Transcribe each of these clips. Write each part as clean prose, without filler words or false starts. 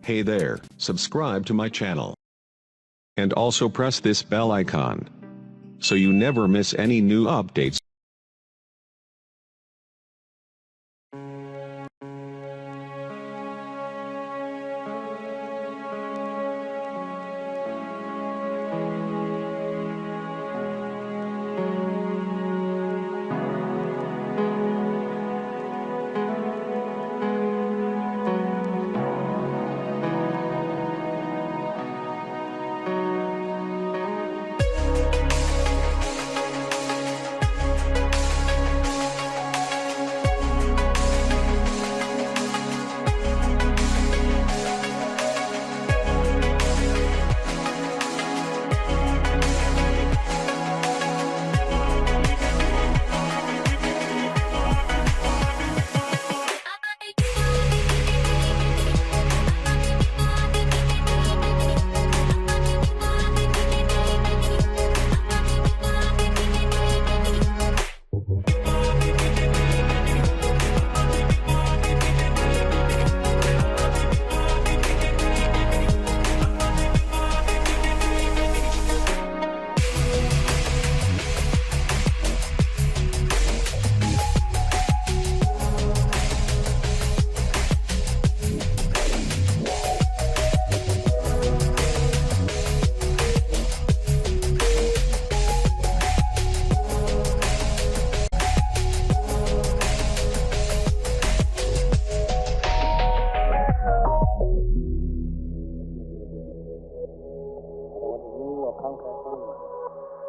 Hey there, subscribe to my channel. And also press this bell icon, so you never miss any new updates.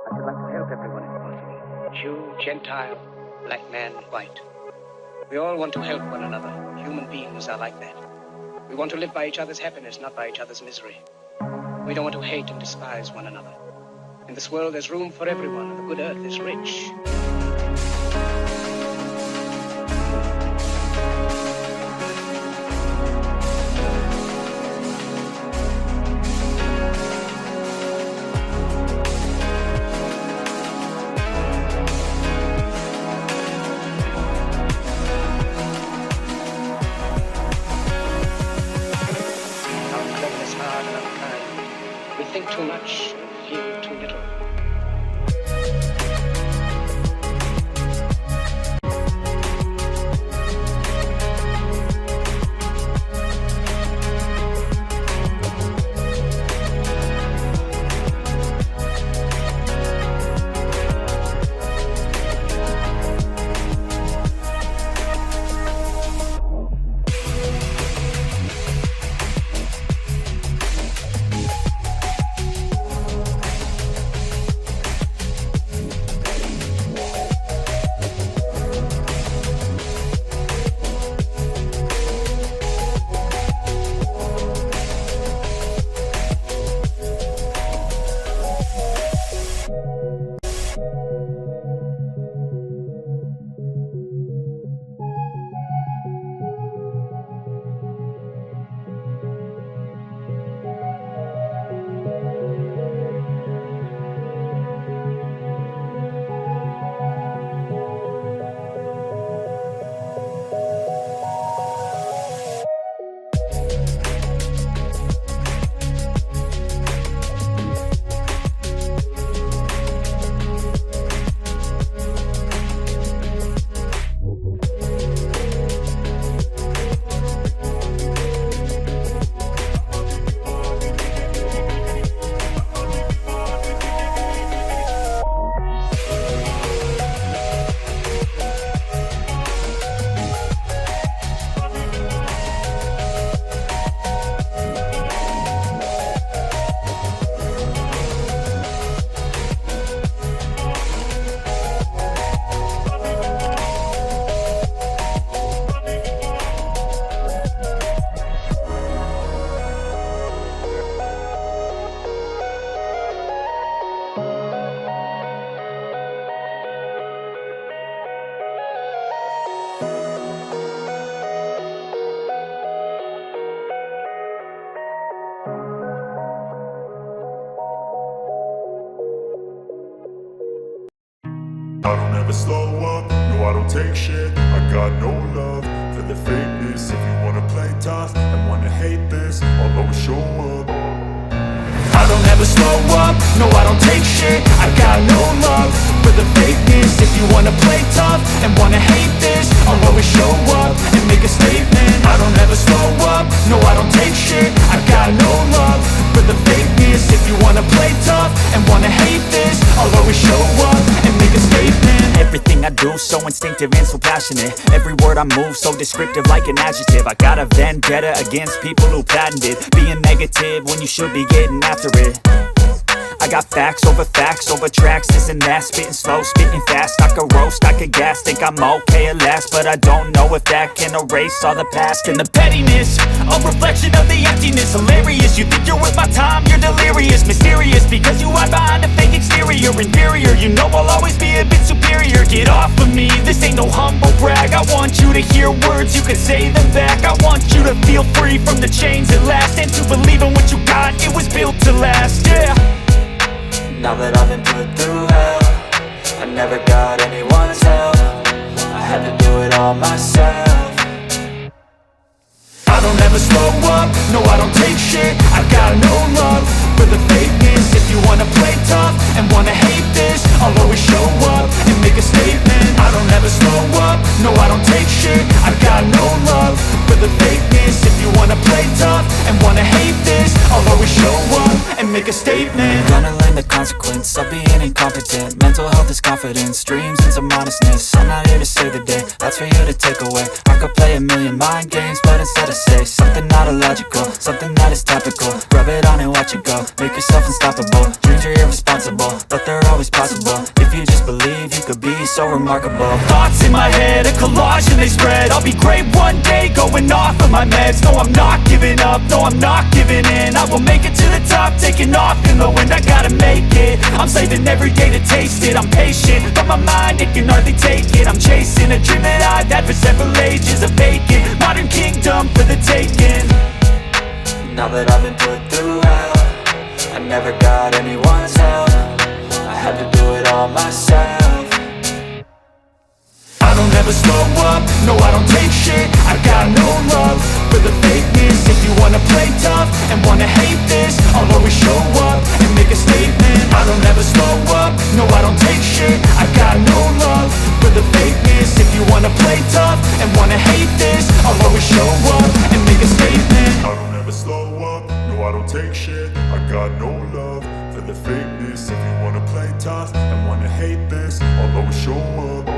I should like to help everyone if possible. Jew, Gentile, black man, white. We all want to help one another. Human beings are like that. We want to live by each other's happiness, not by each other's misery. We don't want to hate and despise one another. In this world, there's room for everyone, and the good earth is rich. We think too much and feel too little. I don't ever slow up, no I don't take shit. I got no love for the fakeness. If you wanna play tough and wanna hate this, I'll always show up. I don't ever slow up, no I don't take shit. I got no love for the fakeness. If you wanna play tough and wanna hate this, I'll always show up and make a statement. I don't ever slow up, no I don't take shit. I got no love for the fakeness. If you wanna play tough and wanna hate this, I'll always show up and make a statement. Everything I do so instinctive and so passionate. Every word I move so descriptive like an adjective. I got a vendetta against people who patented being negative when you should be getting after it. I got facts over tracks, this and that. Spitting slow, spitting fast, I could roast, I could gas. Think I'm okay at last, but I don't know if that can erase all the past. And the pettiness, a reflection of the emptiness. Hilarious, you think you're worth my time, you're delirious. Mysterious, because you hide behind a fake exterior. Inferior, you know I'll always be a bit superior. Get off of me, this ain't no humble brag. I want you to hear words, you can say them back. I want you to feel free from the chains at last, and to believe in what you got, it was built to last, yeah. Now that I've been put through hell, I never got anyone's help. I had to do it all myself. I don't ever slow up, no I don't take shit. I got no love for the fakeness. If you wanna play tough and wanna hate this, I'll always show up and make a statement. I don't ever slow up, no I don't take shit. I got no love for the fakeness. If you wanna play tough and wanna hate this, I'll always show up and make a statement. Gonna learn the consequence of being incompetent. Mental health is confidence, dreams and some honestness. I'm not here to save the day, that's for you to take away. I could play a million mind games, but instead I say something not illogical, something that is topical. Rub it on and watch it go, make yourself unstoppable. Dreams are irresponsible, but they're always possible. If you just believe, you could be so remarkable. Thoughts in my head, a collage and they spread. I'll be great one day, going off of my meds. No, I'm not giving up, no, I'm not giving in. I will make it to the top, taking off in the wind. I gotta make it, I'm saving every day to taste it. I'm patient, but my mind, it can hardly take it. I'm chasing a dream that I've had for several ages. A vacant, modern kingdom for the taking. Now that I've been put through hell, I never got anyone's help. I had to do it all myself. I don't ever slow up, no I don't take shit. I got no love for the fakeness. If you wanna play tough and wanna hate this, I'll always show up and make a statement. I don't ever slow up, no I don't take shit. I got no love for the fakeness. If you wanna play tough and wanna hate this, I'll always show up and make a statement. I don't ever slow up, no I don't take shit. I got no love for the fakeness. If you wanna play tough and wanna hate this, I'll always show up.